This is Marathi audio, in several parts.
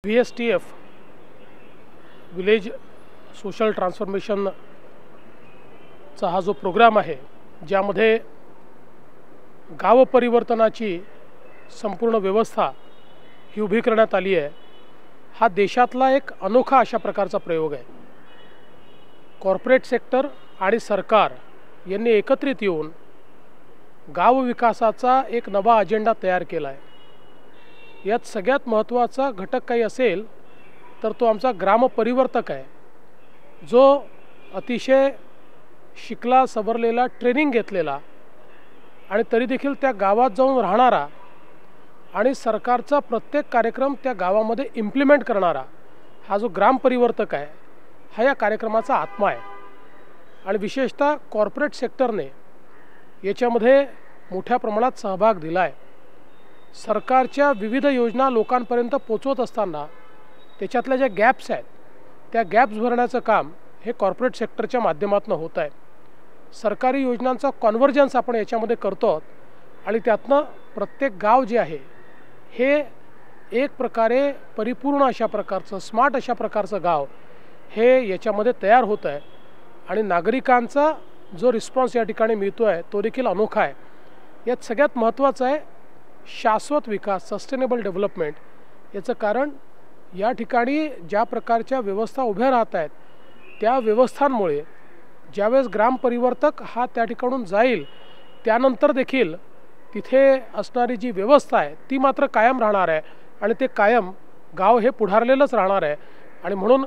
VSTF विलेज सोशल ट्रान्सफॉर्मेशन चा हा जो प्रोग्राम आहे, ज्यामध्ये गाव परिवर्तनाची संपूर्ण व्यवस्था ही उभी करण्यात आली आहे। हा देशातला एक अनोखा अशा प्रकारचा प्रयोग आहे। कॉर्पोरेट सेक्टर आणि सरकार यांनी एकत्रित येऊन गाव विकासाचा एक नवा अजेंडा तयार केला आहे। यात सगळ्यात महत्त्वाचा घटक काही असेल तर तो आमचा ग्राम परिवर्तक आहे, जो अतिशय शिकला सवरलेला, ट्रेनिंग घेतलेला आणि तरी देखील त्या गावात जाऊन राहणारा आणि सरकारचा प्रत्येक कार्यक्रम त्या गावामध्ये इम्प्लिमेंट करणारा हा जो ग्राम परिवर्तक आहे, हा या कार्यक्रमाचा आत्मा आहे। आणि विशेषतः कॉर्पोरेट सेक्टरने याच्यामध्ये मोठ्या प्रमाणात सहभाग दिला आहे। सरकारच्या विविध योजना लोकांपर्यंत पोहोचवत असताना त्याच्यातल्या ज्या गॅप्स आहेत, त्या गॅप्स भरण्याचं काम हे कॉर्पोरेट सेक्टरच्या माध्यमातून होत आहे। सरकारी योजनांचा कन्व्हर्जन्स आपण याच्यामध्ये करतो आणि त्यातनं प्रत्येक गाव जे आहे हे एक प्रकारे परिपूर्ण अशा प्रकारचं, स्मार्ट अशा प्रकारचं गाव हे याच्यामध्ये तयार होत आहे। आणि नागरिकांचा जो रिस्पॉन्स या ठिकाणी मिळतो आहे तो देखील अनोखा आहे। यात सगळ्यात महत्त्वाचं आहे शाश्वत विकास, सस्टेनेबल डेव्हलपमेंट। याचं कारण या ठिकाणी ज्या प्रकारच्या व्यवस्था उभ्या राहत आहेत, त्या व्यवस्थांमुळे ज्यावेळेस ग्राम परिवर्तक हा त्या ठिकाणून जाईल, त्यानंतर देखील तिथे असणारी जी व्यवस्था आहे ती मात्र कायम राहणार आहे आणि ते कायम गाव हे पुढारलेलंच राहणार आहे। आणि म्हणून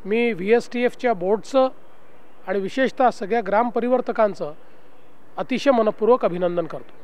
मी VSTFच्या बोर्डचं आणि विशेषतः सगळ्या ग्राम परिवर्तकांचं अतिशय मनपूर्वक अभिनंदन करतो।